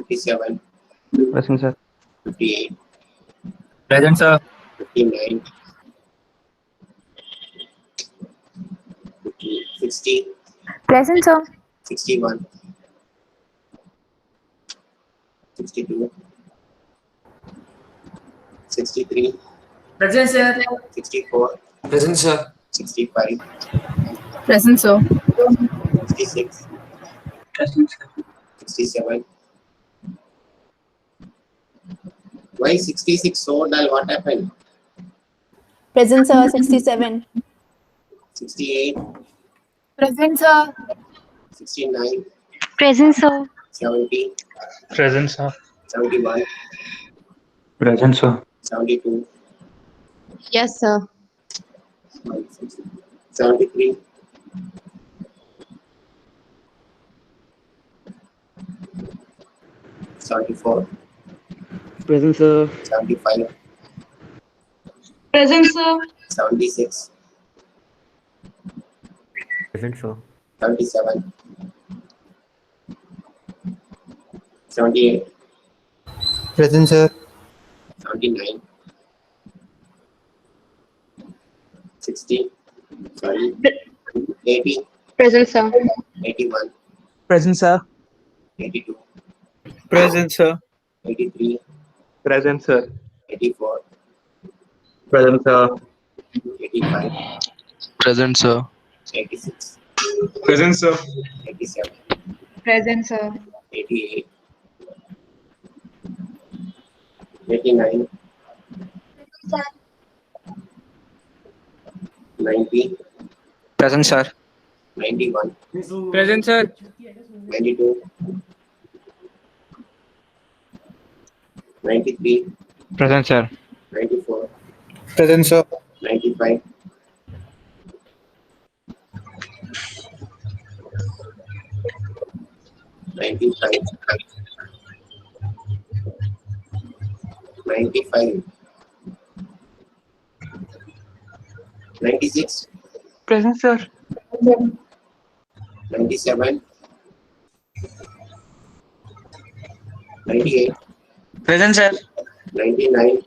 57, Present, sir. 58, Present, sir. 59, 60, Present, sir. 61, 62, 63, Present, sir. 64, Present, sir. 65, Present, sir. 66, Present, sir. 67. Why 66 so dull? What happened? Present, sir. 67. 68, Present, sir. 69, Present, sir. 70, Present, sir. 71, Present, sir. 72, Yes, sir. 73, 74, Present, sir. 75, Present, sir. 76, Present, sir. 77, 78, Present, sir. 79, 60, sorry, 80, Present, sir. 81, Present, sir. 82, Present, sir. 83, Present, sir. 84, Present, sir. 85, Present, sir. 86, Present, sir. 87, Present, sir. 88, 89, 90, Present, sir. 91, Present, sir. 92, 93, Present, sir. 94, Present, sir. 95, 95, 95, 96, Present, sir. 97, 98, Present, sir. 99,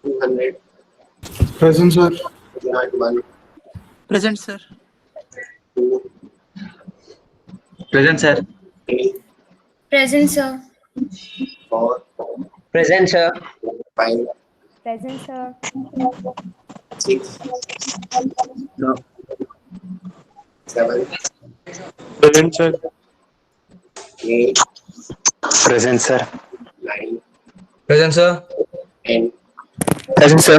200, Present, sir. 201, Present, sir. 2, Present, sir. 3, Present, sir. 4, Present, sir. 5, Present, sir. 6, No. 7, Present, sir. 8, Present, sir. 9, Present, sir. 10, Present, sir.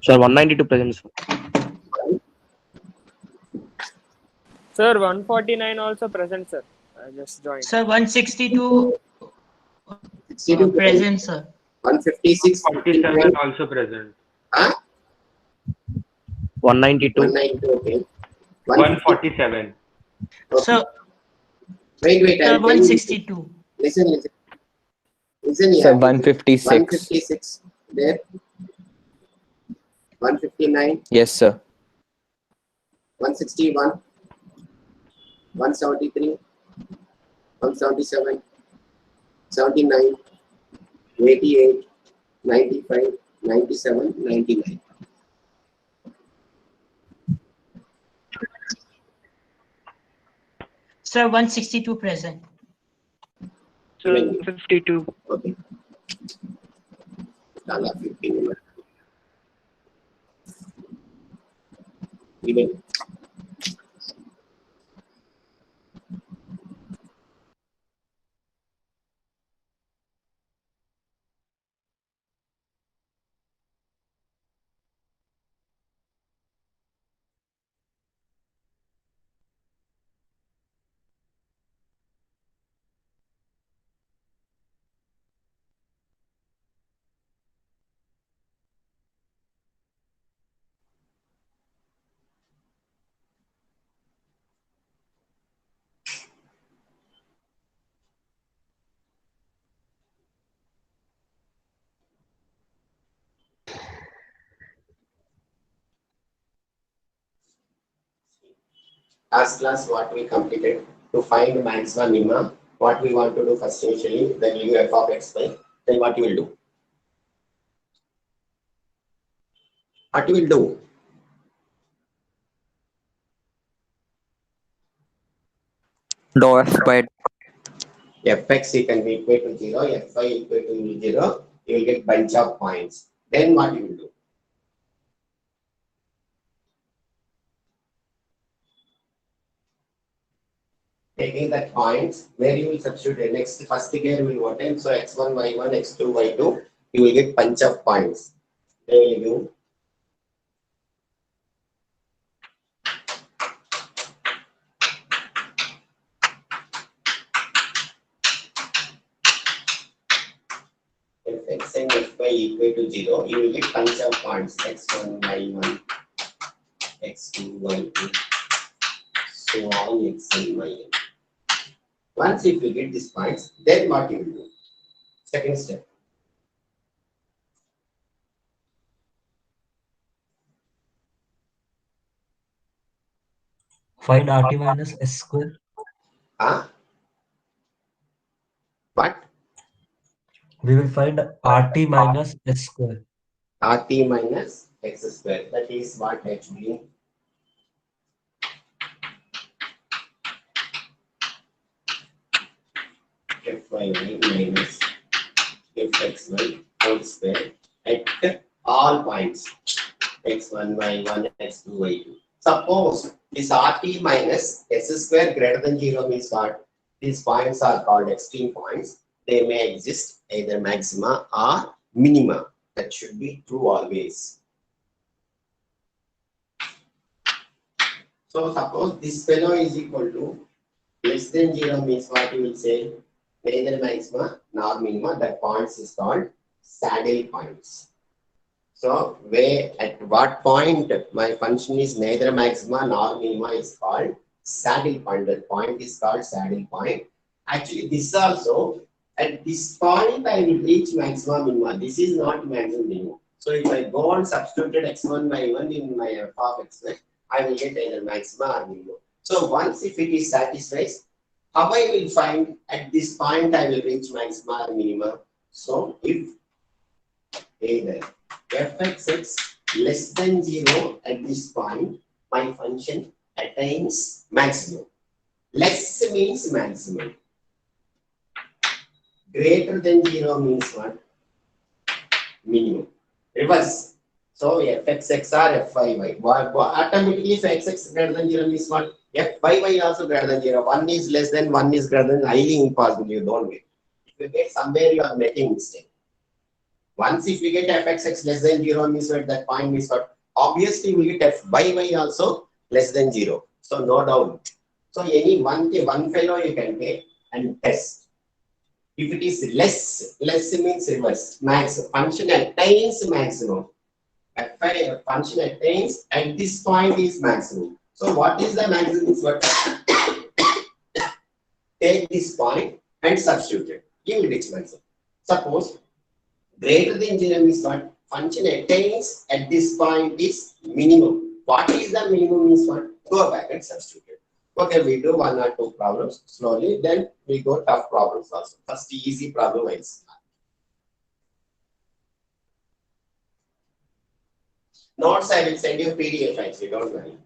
Sir, 192 present, sir. Sir, 149 also present, sir. I just joined. Sir, 162 62, present, sir. 156, 47 also present. huh? 192. 192, okay. 147. Okay. Sir, Wait, sir, I'll tell you. 162. Listen. Listen here. Sir, 156. 156, there. 159, Yes, sir. 161, 173, 177, 79, 88, 95, 97, 99. Sir, 162 present. Sir, Even you. 52. Okay. Tala 15. Even. last class what we completed to find maxima minima. What we want to do first initially, then you f of x y. Then what you will do? What you will do? Dou f by Fx you can be equal to 0, fy equal to 0, you will get bunch of points. Then what you will do? Taking that points, where you will substitute the next first figure will what time? So x1, y1, x2, y2, you will get bunch of points. There you go. If x and fy equal to 0, you will get bunch of points x1, y1, x2, y2, so on x and y. Once if you get these points, then what you will do? Second step. Find RT minus S square. Huh? What? We will find RT minus S square. RT minus x square. That is what actually. Fy minus fxy whole square at all points x1, y1, x2, y2. Suppose this RT minus s square greater than 0 means what? These points are called extreme points. They may exist either maxima or minima. That should be true always. So suppose this fellow is equal to less than 0 means what you will say? Neither maxima nor minima. That points is called saddle points. So where at what point my function is neither maxima nor minima is called saddle point. That point is called saddle point. Actually, this also at this point I will reach maxima minima. This is not maximum minimum. So if I go and substituted x1 y1 in my f of x, I will get either maxima or minimum. So once if it is satisfied, how I will find at this point I will reach maxima or minima. So if either fxx less than 0 at this point, my function attains maximum. Less means maximum. Greater than 0 means what? Minimum. Reverse. So fxx or fyy. Automatically if xx greater than 0 means what? Fyy also greater than 0. One is less than, one is greater than, highly impossible. You don't get. If you get somewhere, you are making mistake. Once if we get fxx less than 0 means what? That point means what? Obviously we get fyy also less than 0. So no doubt. So any one fellow you can take and test. If it is less means reverse. Max function attains maximum. Function attains at this point is maximum. So what is the maximum is what? Take this point and substitute it. You will reach maximum. Suppose greater than 0 means what? Function attains at this point is minimum. What is the minimum means what? Go back and substitute it. Okay, we do one or two problems slowly, then we go tough problems also. First easy problem is. Notes I will send you PDF actually, don't worry.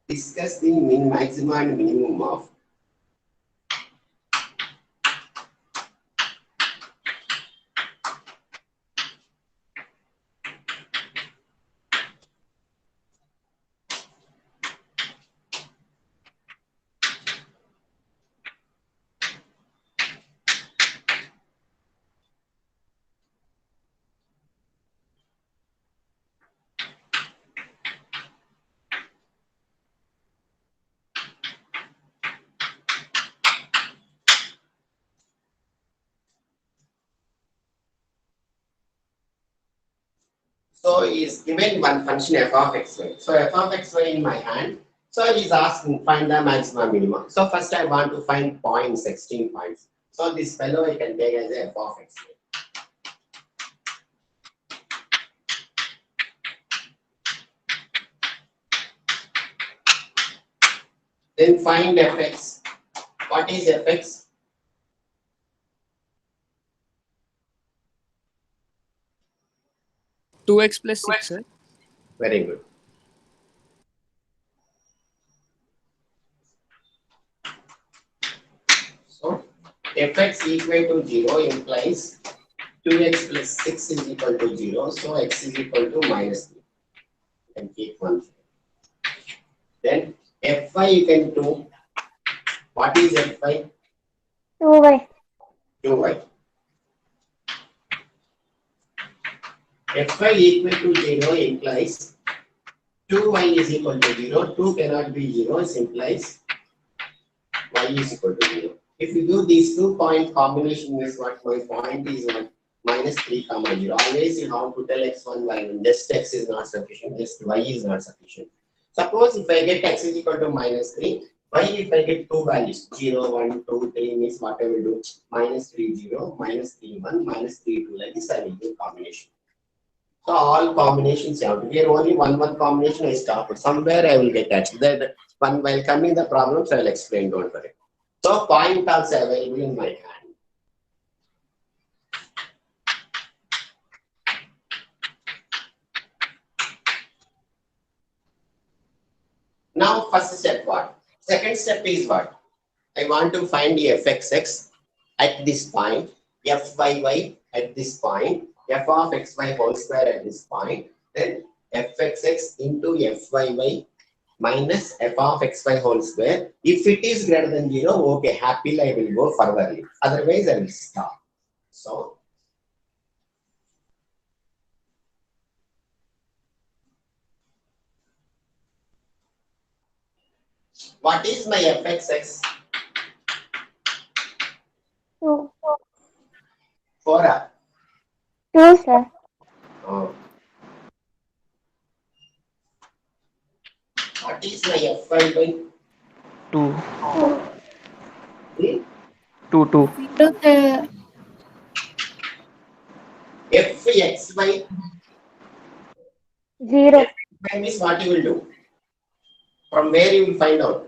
Discuss the maxima and minimum of So he is given one function f of xy. So f of xy in my hand. So he is asking find the maximum minimum. So first I want to find points, 16 points. So this fellow I can take as f of xy. Then find fx. What is fx? Two x plus 6, sir. Very good. So fx equal to 0 implies 2x plus 6 is equal to 0. So x is equal to minus 3. You can keep one. Then fy you can do. What is fy? 2y. 2y. Fy equal to 0 implies 2y is equal to 0. 2 cannot be 0. It implies y is equal to 0. If you do these 2 point combination means what? My point is what? Minus 3 comma 0. Always you have to tell x1 y1. Just x is not sufficient. Just y is not sufficient. Suppose if I get x is equal to minus 3, y if I get two values 0, 1, 2, 3 means what I will do? Minus 3, 0, minus 3, 1, minus 3, 2 like this I will do combination. So all combinations you have to. Here only one combination I stopped. Somewhere I will get that. Then one while coming the problems I will explain. Don't worry. So point also available in my hand. Now first step what? Second step is what? I want to find the fxx at this point, fyy at this point, f of xy whole square at this point, then fxx into fyy minus f of xy whole square. If it is greater than 0, okay, happily I will go furtherly. Otherwise I will stop. So what is my fxx? 2. 4. 2, sir. Oh. What is my fyy? 2. 2. 2. 2. Fxy 0. means what you will do? From where you will find out?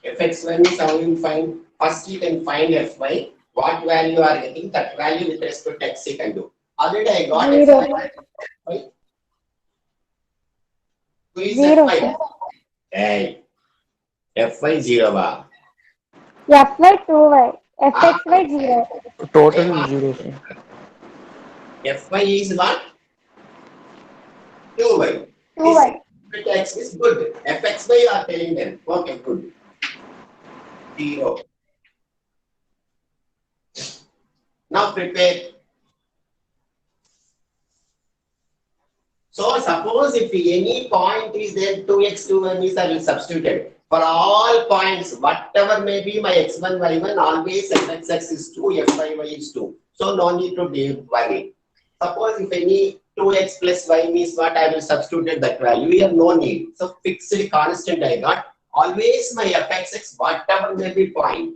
Fxy means how you will find? First you can find fy. What value you are getting, that value with respect to x you can do. Already I got 0. fy. Who is 0, fy? sir. Hey, fy 0 ba. Fy 2y. Fxy 0. Total 0, sir. Fy is what? 2y. This 2y. x is good. Fxy you are telling them. Okay, good. 0. Now prepare. So suppose if any point is there, 2x, 2y means I will substitute it. For all points, whatever may be my x1, y1, always fxx is 2, fyy is 2. So no need to worry. Suppose if any 2x plus y means what, I will substitute that value. Here no need. So fixed constant I got. Always my fxx, whatever may be point.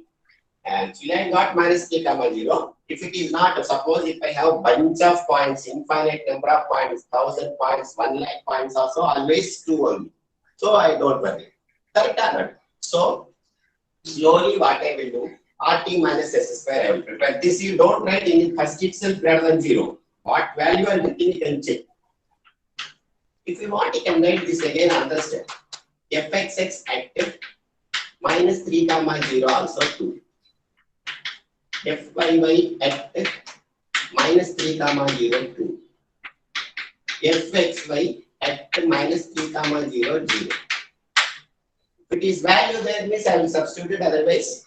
Actually, I got minus 3 comma 0. If it is not, suppose if I have bunch of points, infinite number of points, 1000 points, 1 lakh points also, always 2 only. So I don't worry. Correct or not? So slowly what I will do, RT minus S square I will prepare. This you don't write in first itself greater than 0. What value I will you can check. If you want, you can write this again another step. Fxx active minus 3 comma 0 also 2. Fyy at minus 3 comma 0 2. Fxy at minus 3 comma 0 0. If it is value there means I will substitute it, otherwise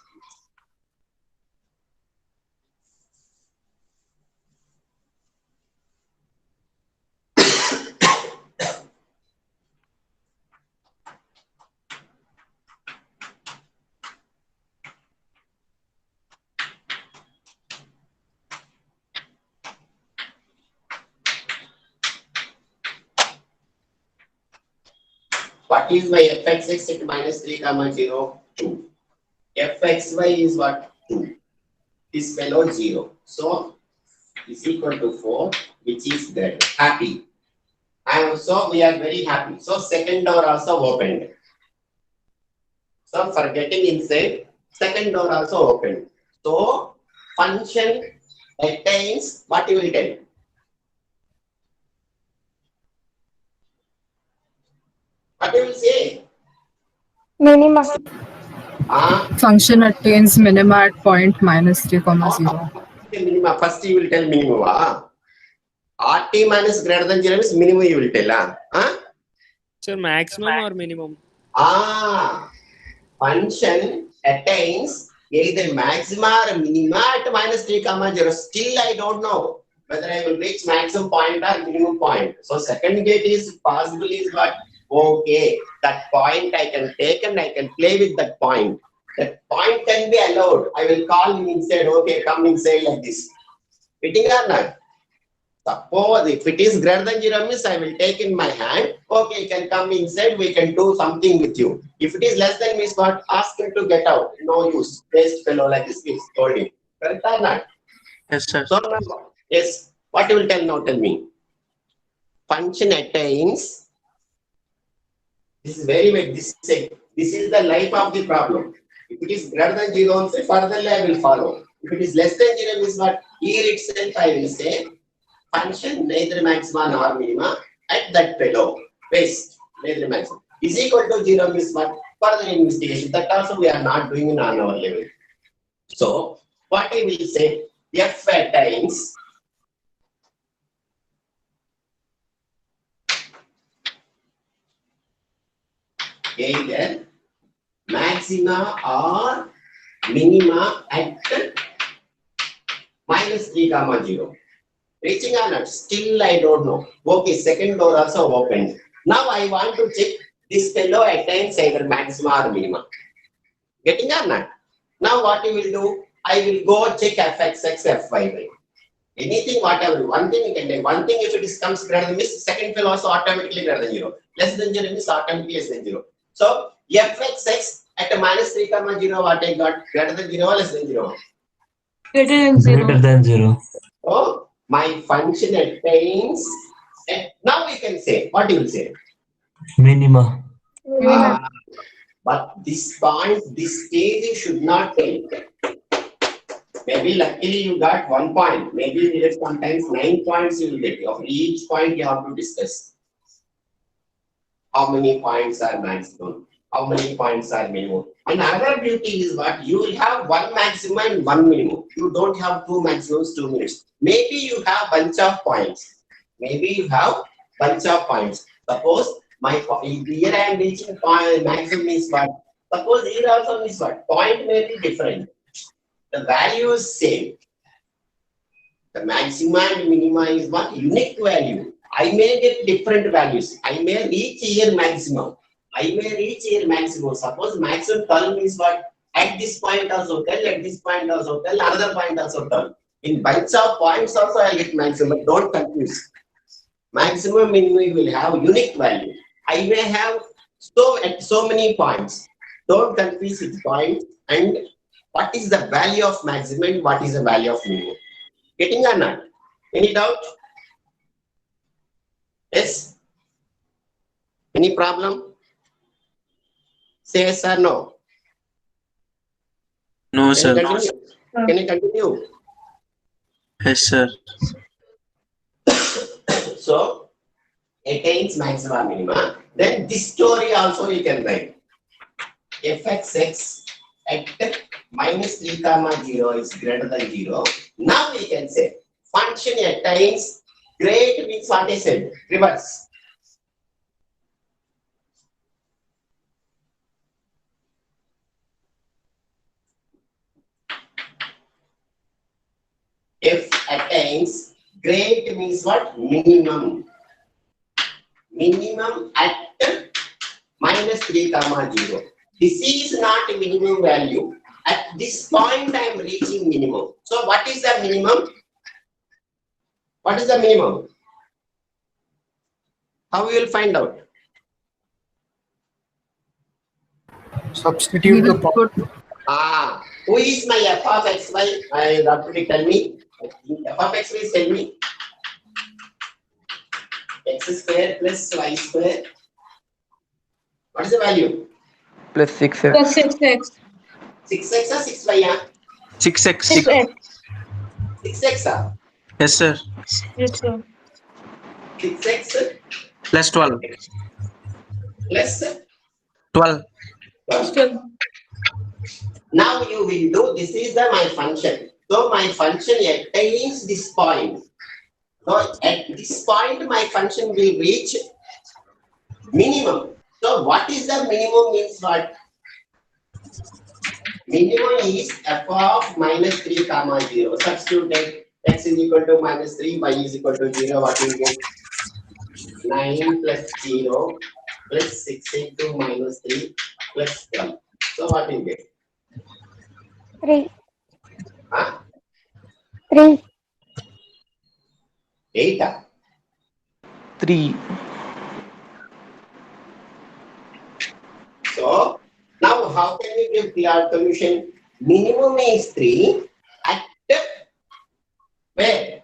What is my fxx at minus 3 comma 0? 2. Fxy is what? 2. This fellow 0. So is equal to 4, which is dead. Happy. And so we are very happy. So second door also opened. So for getting inside, second door also opened. So function attains what you will tell? What you will say? Minima. Function attains minima at point minus 3 comma 0. Minima. First you will tell minima. RT minus greater than 0 is minimum you will tell. Sir, maximum or minimum? Function attains either maxima or minima at minus 3 comma 0. Still I don't know whether I will reach maximum point or minimum point. So second gate is possible is what? Okay, that point I can take and I can play with that point. That point can be allowed. I will call him inside. Okay, come inside like this. Fitting or not? Suppose if it is greater than 0 means I will take in my hand. Okay, you can come inside. We can do something with you. If it is less than means what? Ask him to get out. No use. Waste fellow like this. We told him. Correct or not? Yes, sir. So yes. What you will tell now? Tell me. Function attains. This is very big. This is the life of the problem. If it is greater than 0, say furtherly I will follow. If it is less than 0 means what? Here itself I will say function neither maxima nor minima at that fellow. Waste neither maxima is equal to 0 means what? Further investigation. That also we are not doing in on our level. So what I will say? F attains either maxima or minima at minus 3 comma 0. Reaching or not? Still I don't know. Okay, second door also opened. Now I want to check this fellow attains either maxima or minima. Getting or not? Now what you will do? I will go check fxx, fy. Anything, whatever. One thing you can take. One thing if it is comes greater than this, second fellow also automatically greater than 0. Less than 0 means automatically less than 0. So fxx at minus 3 comma 0, what I got? Greater than 0 or less than 0? Greater than 0. Oh, my function attains. Now we can say, what you will say? Minima. But this point, this stage you should not take. Maybe luckily you got 1 point. Maybe you get sometimes 9 points you will get. Of each point you have to discuss. How many points are maximum? How many points are minimum? Another beauty is what? You will have 1 maximum and 1 minimum. You don't have 2 maximums, 2 minutes. Maybe you have bunch of points. Maybe you have bunch of points. Suppose here I am reaching point, maximum is what? Suppose here also is what? Point may be different. The value is same. The maxima and minima is what? Unique value. I may get different values. I may reach here maximum. I may reach here maximum. Suppose maximum term is what? At this point also tell, at this point also tell, another point also tell. In bunch of points also I get maximum, but don't confuse. Maximum minimum will have unique value. I may have so many points. Don't confuse with points and what is the value of maximum, what is the value of minimum. Getting or not? Any doubt? Yes? Any problem? Say yes or no? No, Can sir. you continue? Can you continue? Yes, sir. So, attains maxima minima. Then this story also you can write. Fxx at minus 3 comma 0 is greater than 0. Now we can say function attains great means what I said. Reverse. F attains great means what? Minimum. Minimum at minus 3 comma 0. This is not a minimum value. At this point I am reaching minimum. So what is the minimum? What is the minimum? How we will find out? We will put Who is my f of xy? I roughly tell me. F of xy is tell me. X square plus y square. What is the value? Plus 6x. Plus 6x. 6x or 6y? 6x. 6x. 6x. Yes, sir. Yes, sir. 6x Plus 12. plus 12. 12. Now you will do, this is my function. So my function attains this point. So at this point my function will reach minimum. So what is the minimum means what? Minimum is f of minus 3 comma 0. Substitute x is equal to minus 3, y is equal to 0. What will get? 9 plus 0 plus 6 into minus 3 plus 12. So what will get? 3. Huh? 3. 8. 3. So now how can we give clear solution? Minimum is 3 at where?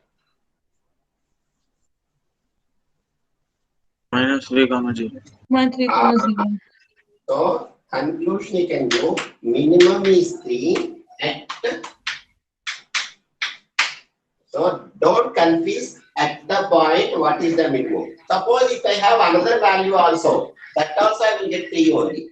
Minus 3 comma 0. 3,0. So conclusion you can do minimum is 3 at, so don't confuse at the point what is the minimum. Suppose if I have another value also, that also I will get 3 only.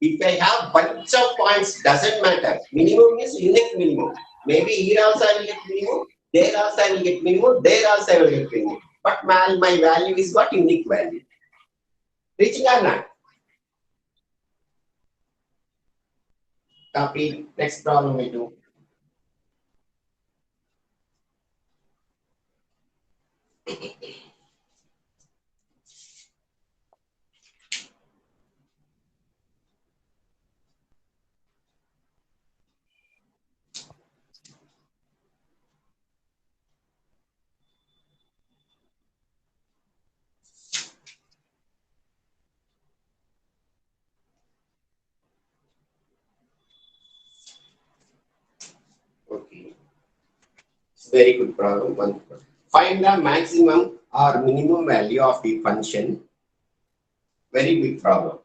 If I have bunch of points, doesn't matter. Minimum is unique minimum. Maybe here also I will get minimum, there also I will get minimum, there also I will get minimum. But my value is what? Unique value. Reaching or not? Copy. Next problem we do. Okay. It's very good problem. Find the maximum or minimum value of the function. Very big problem.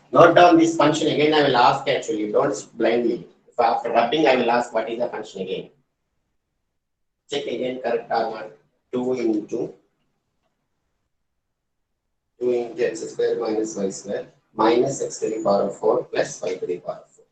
Note down this function again. I will ask actually. Don't blindly. If after rubbing, I will ask what is the function again. Check again. Correct or not? 2 into x square minus y square minus x to the power of 4 plus y to the power of 4.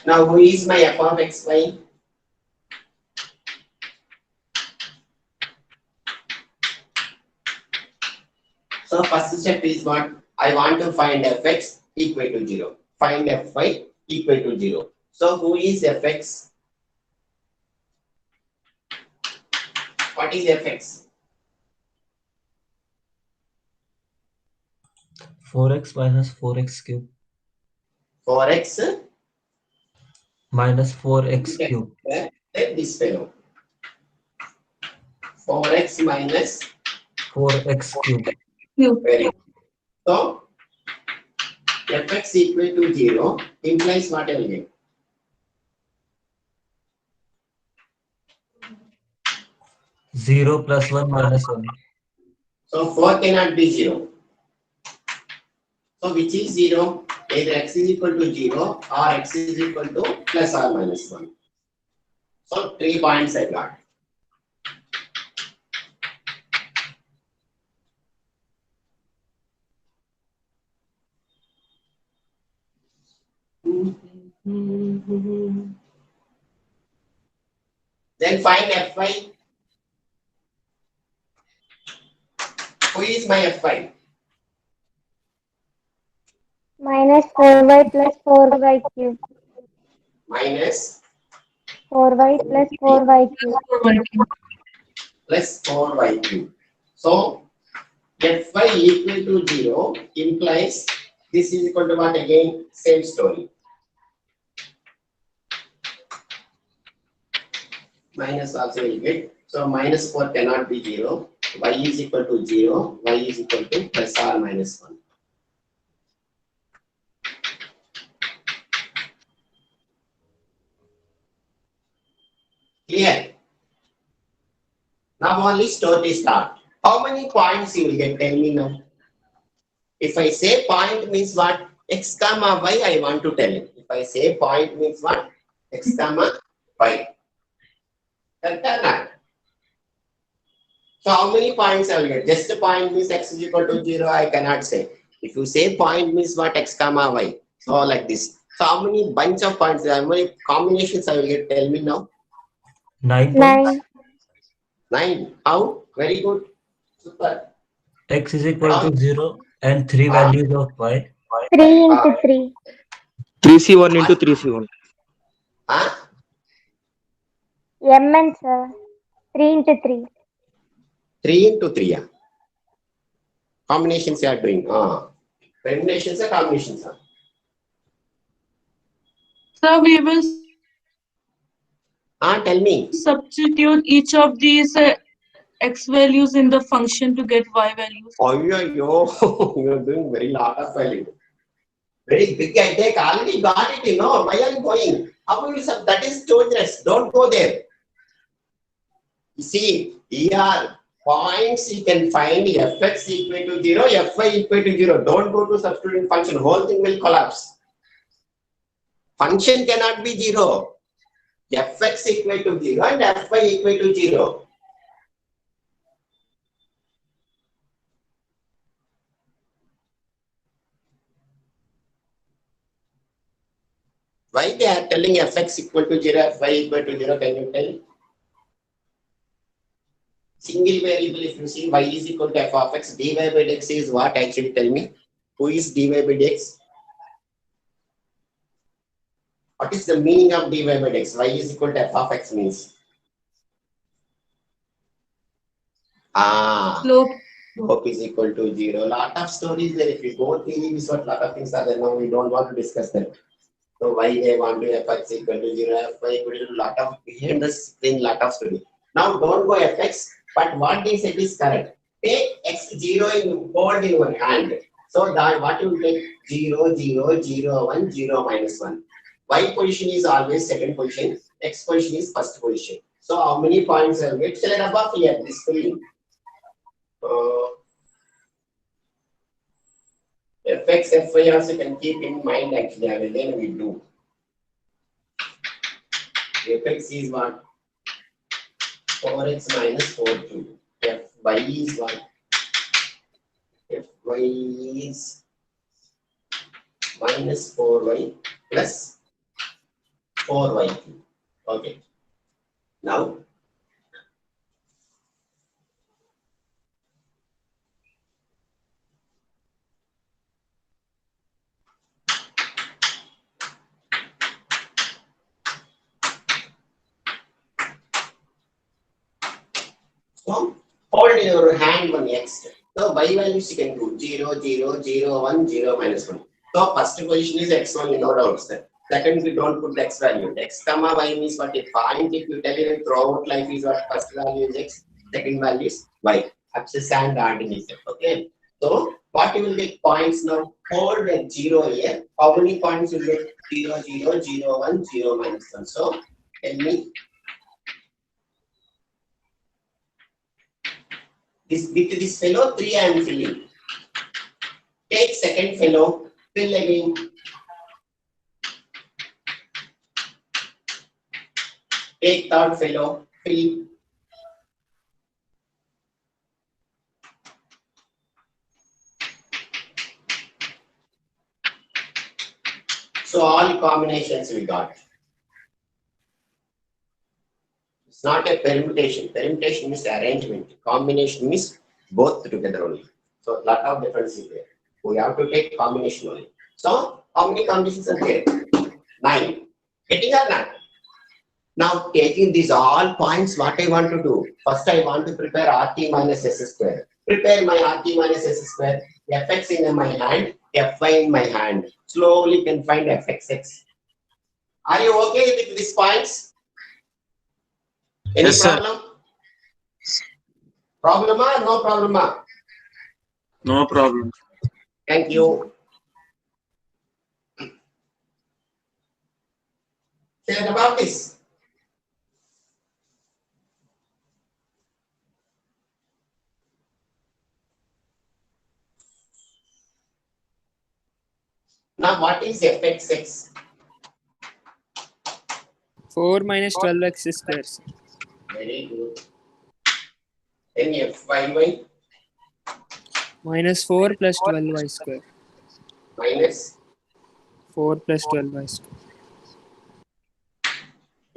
Now, who is my f of xy? So, first step is what? I want to find fx equal to 0. Find fy equal to 0. So, who is fx? What is fx? 4x minus 4x cube 4x minus 4x okay. cube. Let this fellow. 4x minus 4x cube. Very good. So, fx equal to 0 implies what I will get? 0 plus 1 minus 1. So 4 cannot be 0. So which is 0? Either x is equal to 0 or x is equal to plus or minus 1. So 3 points I got. Then find Fy. Who is my Fy? Minus 4y plus 4y cube. Minus 4y plus 4y cube. plus 4y cube. So Fy equal to 0 implies this is equal to what again? Same story. Minus also will get. So minus 4 cannot be 0. Y is equal to 0. Y is equal to plus or minus 1. Clear? Now only story start. How many points you will get? Tell me now. If I say point means what? X comma y I want to tell you. If I say point means what? X comma y. Correct or not? So how many points I will get? Just a point means x is equal to 0, I cannot say. If you say point means what? X comma y. So like this. So how many bunch of points, how many combinations I will get? Tell me now. 9 points. 9. 9. How? Very good. Super. X is equal to 0 and 3 values of y. 3 into 3. 3C1 into 3C1. Huh? Mn, sir. 3 into 3. 3 into 3. Yeah. Combinations you are doing. Combinations or combinations? So we will Tell me. substitute each of these x values in the function to get y values. Oh, you are doing very lot of value. Very big I take. Already got it, you know. Why are you going? How will you sub? That is dangerous. Don't go there. You see, here points you can find fx equal to 0, fy equal to 0. Don't go to substituting function. Whole thing will collapse. Function cannot be 0. Fx equal to 0 and fy equal to 0. Why they are telling fx equal to 0, fy equal to 0? Can you tell? Single variable, if you see y is equal to f of x, dy by dx is what? Actually, tell me. Who is dy by dx? What is the meaning of dy by dx? Y is equal to f of x means? Slope is equal to 0. Lot of stories there. If you go theory, this what lot of things are there. Now we don't want to discuss that. So why they want to fx equal to 0, fy equal to lot of behind the screen, lot of story. Now don't go fx, but what they said is correct. Take x0 in hold in your hand. So that what you get 0, 0, 0, 1, 0, minus 1. Y position is always second position. X position is first position. So how many points I will get? Select above here. This screen. Fx, Fy also can keep in mind actually, and then we do. Fx is what? 4x minus 4q. Fy is what? Fy is minus 4y plus 4y. Okay. Now, so hold in your hand one x. So y values you can do 0, 0, 0, 1, 0, minus 1. So first position is x1, no doubts there. Second, we don't put the x value. X comma y means what? A point if you tell it throughout life is what? First value is x, second value is y. Abscess and underneath. Okay. So what you will get points now? Hold at 0 here. How many points you will get? 0, 0, 0, 1, 0, minus 1. So tell me. With this fellow 3 I am filling. Take second fellow, fill again. Take third fellow, fill. So all combinations we got. It's not a permutation. Permutation means arrangement. Combination means both together only. So lot of difference is there. We have to take combination only. So how many combinations are there? 9. Getting or not? Now taking these all points, what I want to do? First I want to prepare RT minus S square. Prepare my RT minus S square. Fx in my hand, Fy in my hand. Slowly you can find Fxx. Are you okay with these points? Any Yes, sir. problem? Problem or no problem? No problem. Thank you. Say about this. Now what is Fxx? 4 minus 12x square. Sir. Very good. Then Fy Minus 4 plus 12y square. minus 4 plus 12y square.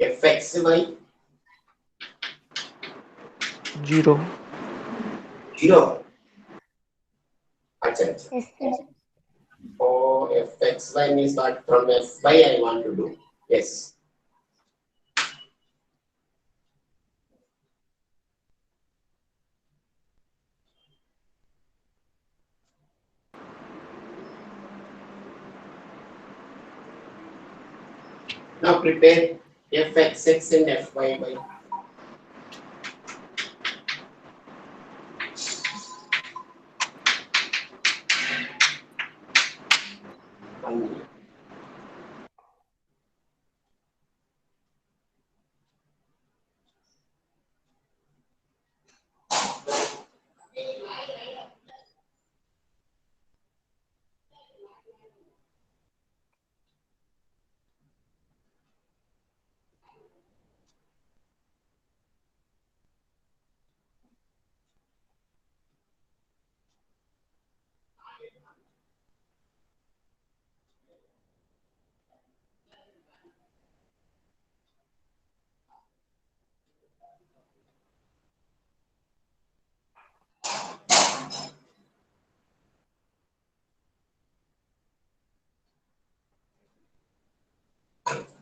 Fxy 0. 0. Achha. Yes, sir. Oh, Fxy means what from Fy I want to do. Yes. Now prepare Fxx and Fyy.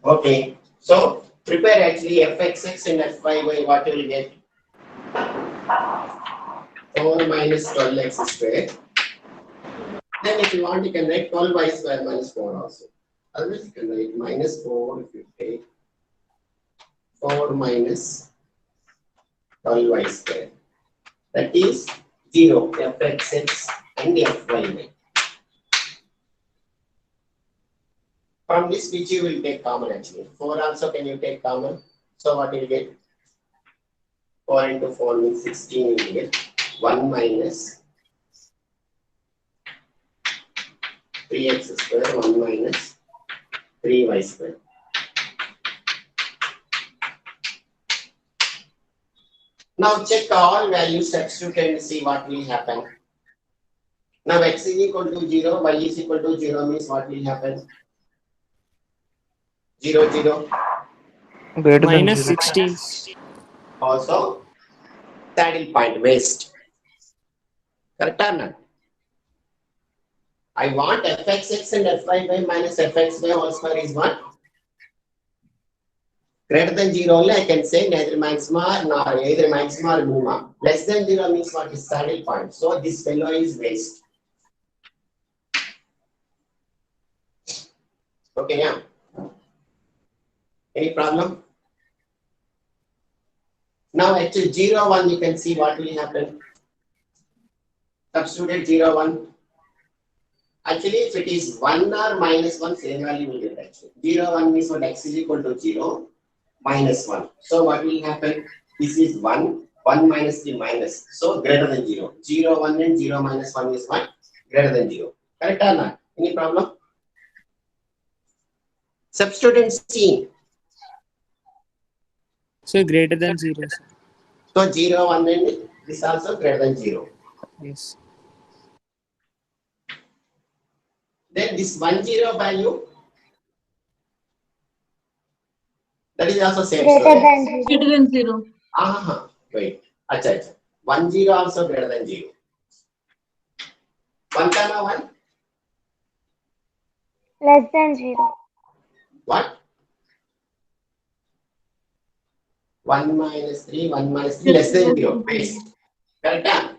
Okay, so prepare actually Fxx and Fyy, what you will get? 4 minus 12x square. Then if you want, you can write 12y square minus 4 also. Otherwise, you can write minus 4 if you take 4 minus 12y square. That is 0, Fxx and Fyy. From this, which you will take common actually. 4 also can you take common? So what you will get? 4 into 4 means 16 you will get. 1 minus 3x square, 1 minus 3y square. Now check all values, substitute and see what will happen. Now x is equal to 0, y is equal to 0 means what will happen? 0, 0. Greater than Minus 0. 16. Also, saddle point, waste. Correct or not? I want Fxx and Fyy minus Fxy whole square is what? Greater than 0 only I can say neither maxima nor either maxima or minima. Less than 0 means what is saddle point. So this fellow is waste. Okay, yeah. Any problem? Now at 0, 1 you can see what will happen. Substitute 0, 1. Actually, if it is 1 or minus 1, same value will get actually. 0, 1 means what x is equal to 0, minus 1. So what will happen? This is 1, 1 minus 3 minus. So greater than 0. 0, 1 and 0 minus 1 is 1 greater than 0. Correct or not? Any problem? Substitute and see. So greater than 0, sir. So 0, 1 and this also greater than 0. Yes. Then this 1, 0 value, that is also same Greater story. than 0. Greater than 0. Wait. Acha. 1, 0 also greater than 0. 1 comma 1. Less than 0. What? 1 minus 3, 1 minus 3 less than 0. Paste. Correct?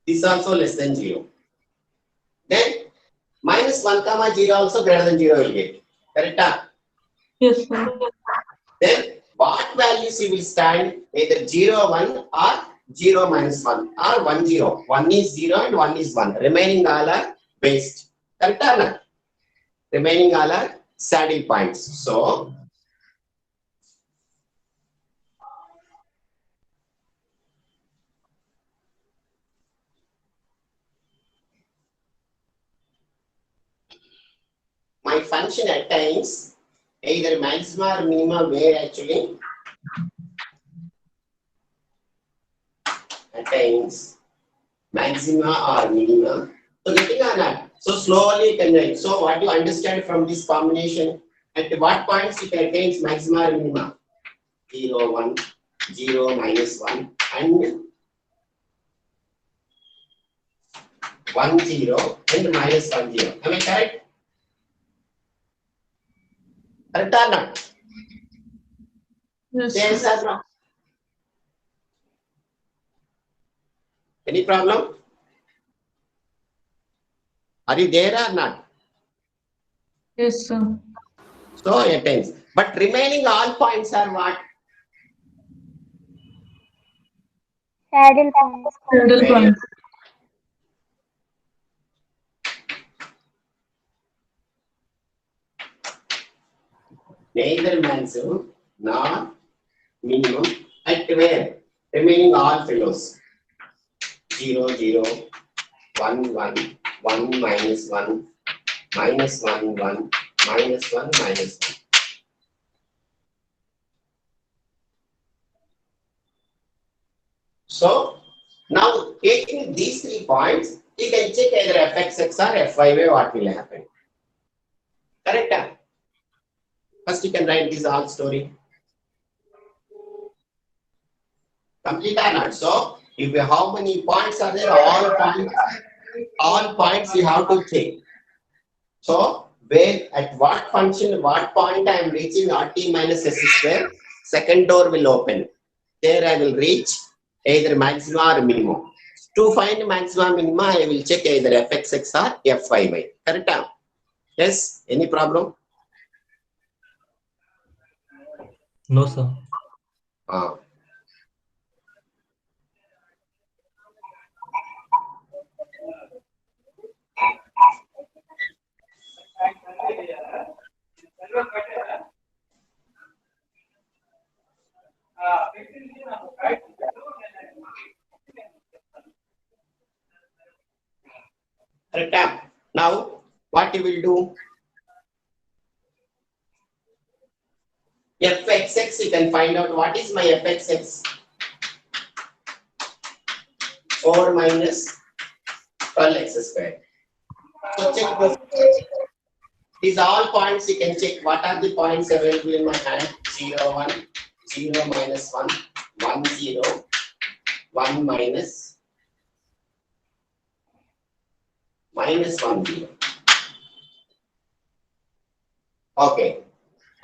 This also less than 0. Then minus 1 comma 0 also greater than 0 will get. Correct? Yes, sir. Then what values you will stand? Either 0, 1 or 0 minus 1 or 1, 0. 1 is 0 and 1 is 1. Remaining all are based. Correct? Remaining all are saddle points. So my function attains either maxima or minima where actually attains maxima or minima. So getting on that. So slowly you can write. So what you understand from this combination, at what points it attains maxima or minima? 0, 1, 0, minus 1 and 1, 0 and minus 1, 0. Am I correct? Correct or not? Yes, Yes sir. or no? Any problem? Are you there or not? Yes, sir. So it ends. But remaining all points are what? Saddle points. Saddle Very point. neither maximum nor minimum at where? Remaining all fellows. 0, 0, 1, 1, 1 minus 1, minus 1, 1, minus 1, minus 1. So now taking these 3 points, you can check either fxx or fyy what will happen. Correct? First you can write this whole story. Complete or not? So if you, how many points are there? All points you have to check. So where at what function, what point I am reaching RT minus S square, second door will open. There I will reach either maxima or minimum. To find maxima minima, I will check either fxx or fyy. Correct? Yes? Any problem? No, sir. Correct. Now, what you will do? fxx, you can find out what is my fxx. 4 minus 12x square. So check this. These all points you can check. What are the points available in my hand? 0, 1, 0 minus 1, 1, 0, 1 minus 1, 0. Okay.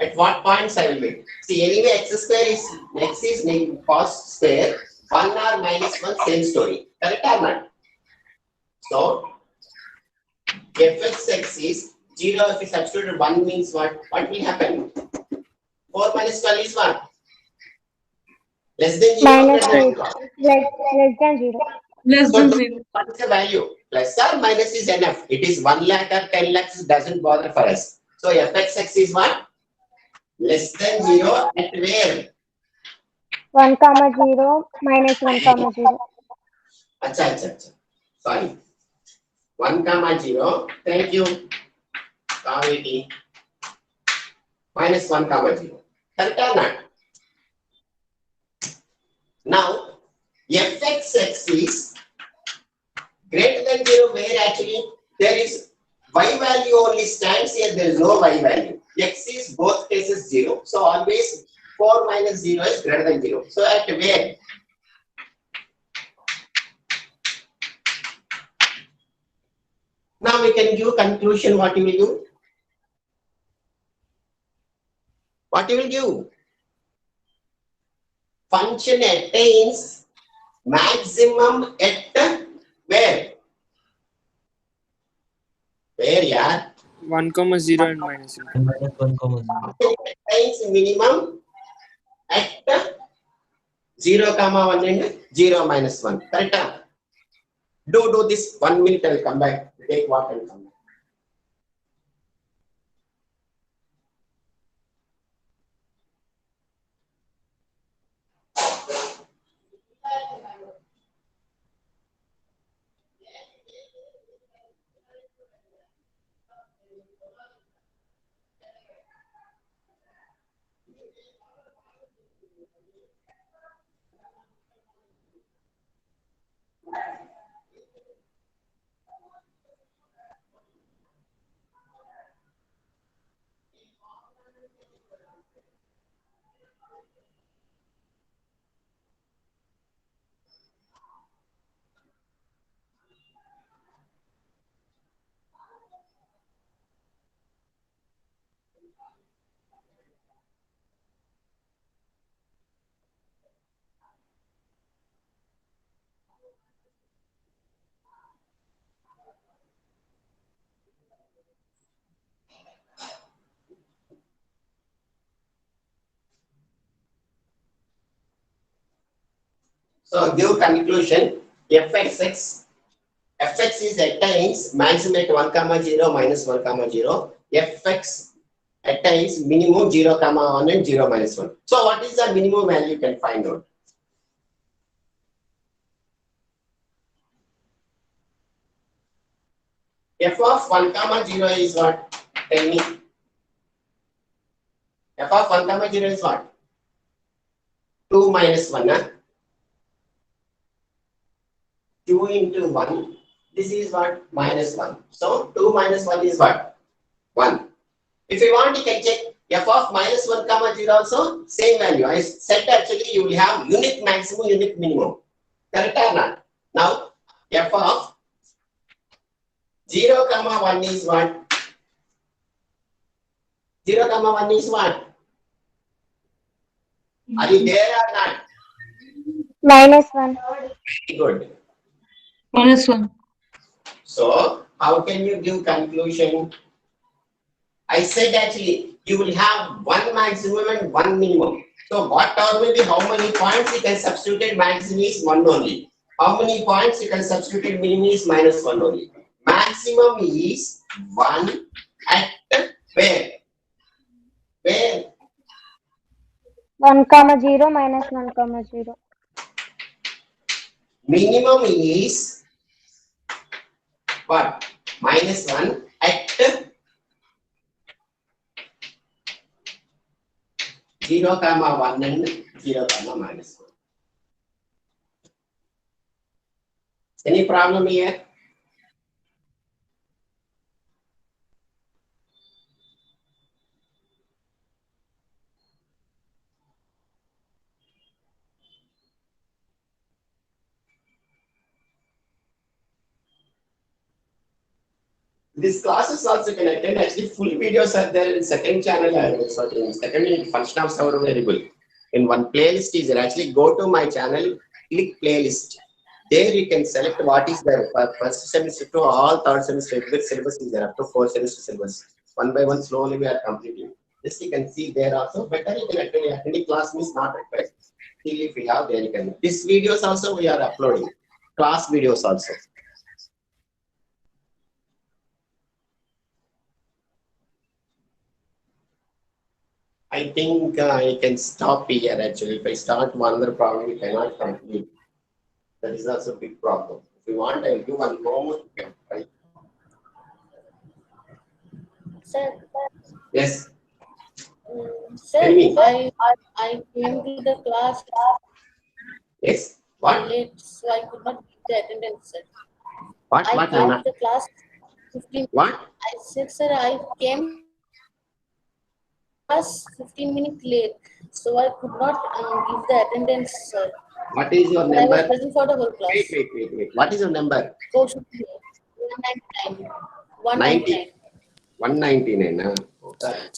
At what points I will be? See, anyway, x square is x is cos square. 1 or minus 1, same story. Correct or not? So, fxx is 0. If you substitute 1 means what? What will happen? 4 minus 12 is what? Less than 0. Minus Less than 8. 0. Less than 0. Less So, than 0. what is the value? Plus or minus is enough. It is 1 lakh or 10 lakhs doesn't bother for us. So, fxx is what? Less than 0 at where? 1, 0, minus 1, 0. Acha. Sorry. 1, 0. Thank you. Kaviti. Minus 1, 0. Correct or not? Now, fxx is greater than 0 where actually there is y value only stands here, there is no y value. X is both cases 0. So always 4 minus 0 is greater than 0. So at where? Now we can give conclusion. What you will do? What you will give? Function attains maximum at where? Where, yeah? 1, 0 and minus 1. minus 1, 0. Attains minimum at 0, 1 and 0 minus 1. Correct? Do this 1 minute. I will come back. Take water and come back. So give conclusion. Fx is attains maximum at 1, 0 minus 1, 0. Fx attains minimum 0, 1 and 0 minus 1. So what is the minimum value you can find out? F of 1, 0 is what? Tell me. F of 1, 0 is what? 2 minus 1. 2 into 1. This is what? Minus 1. So 2 minus 1 is what? 1. If you want, you can check f of minus 1, 0 also same value. I said actually you will have unique maximum, unique minimum. Correct or not? Now f of 0, 1 is what? 0, 1 is what? Are you there or not? Minus 1. Very good. Minus 1. So how can you give conclusion? I said actually you will have one maximum and one minimum. So what term will be how many points you can substitute maximum is 1 only. How many points you can substitute minimum is minus 1 only. Maximum is 1 at where? Where? 1, 0, minus 1, 0. Minimum is what? Minus 1 at 0, 1 and 0, minus 1. Any problem here? These classes also can attend. Actually, full videos are there in second channel. Second function of server available. In one playlist is there. Actually, go to my channel, click playlist. There you can select what is there. First semester to all third semester with syllabus is there up to 4 semester syllabus. One by one, slowly we are completing. This you can see there also. Better you can attend. Attending class means not required. Still, if you have there, you can. These videos also we are uploading. Class videos also. I think I can stop here actually. If I start one other problem, we cannot complete. That is also a big problem. If you want, I'll do one more. Right? Sir, Yes. sir, Tell me. I came to the class Yes. What? late, so I could not give the attendance, sir. What? I What? came to the class 15. What? I said, sir, I came class 15 minutes late, so I could not give the attendance, sir. What is your But I was number? present for the whole class. Wait. What is your number? Quotient 199. 199. 199. Okay.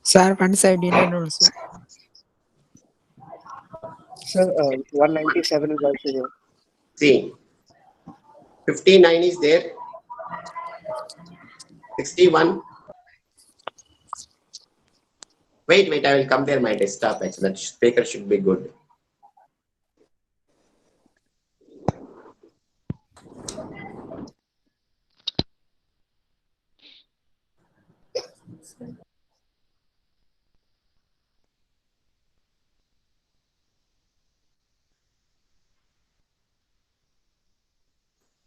Sir, 179 also. Sir, 197 is also there. See, 59 is there. 61. Wait, I will compare my desktop. Actually, that speaker should be good.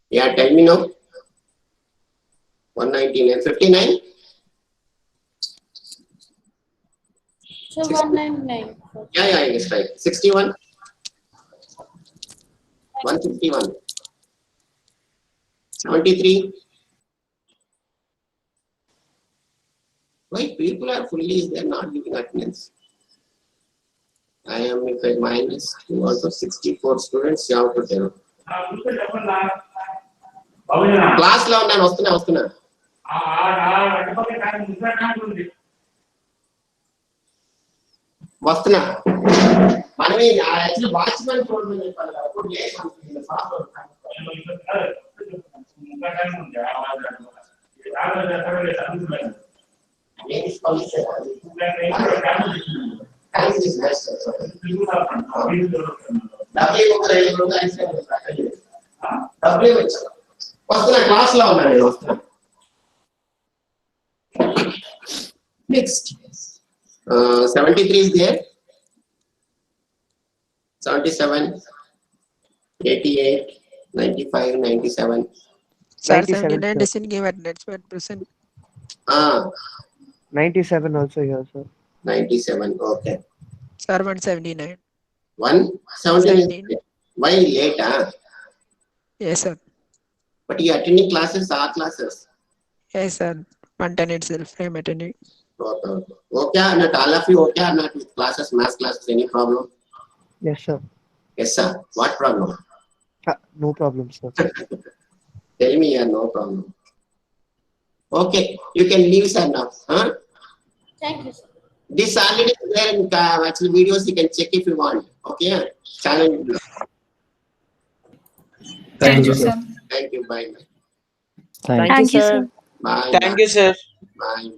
Yeah, tell me now. 199, 59. So 199. Yeah, it's right. 61. 151. 73. Why people are fully, they're not giving attendance. I am with a minus 2, also 64 students. You have to tell. Class lo unna vastuna. Vastuna. Manami actually watchman told me appudu late antundi fast. Class lo unna nenu vastuna. Next. 73 is there. 77, 88, 95, 97. Sir, 97, 79 sir. doesn't give attendance, but present. 97 also here, sir. 97, okay. Sir, 179. 117. Why late? Yes, sir. But you attending classes, our classes. Yes, sir. 110 itself, I am attending. Okay, not all of you okay or not with classes, math classes, any problem? Yes, sir. Yes, sir. What problem? No problem, sir. Tell me, yeah, no problem. Okay, you can leave, sir, now. Huh? Thank you, sir. This already is there in actually videos, you can check if you want. Okay, channel. Thank you, sir. Thank you, bye. Thank you, sir. Bye. Thank you, sir. Bye.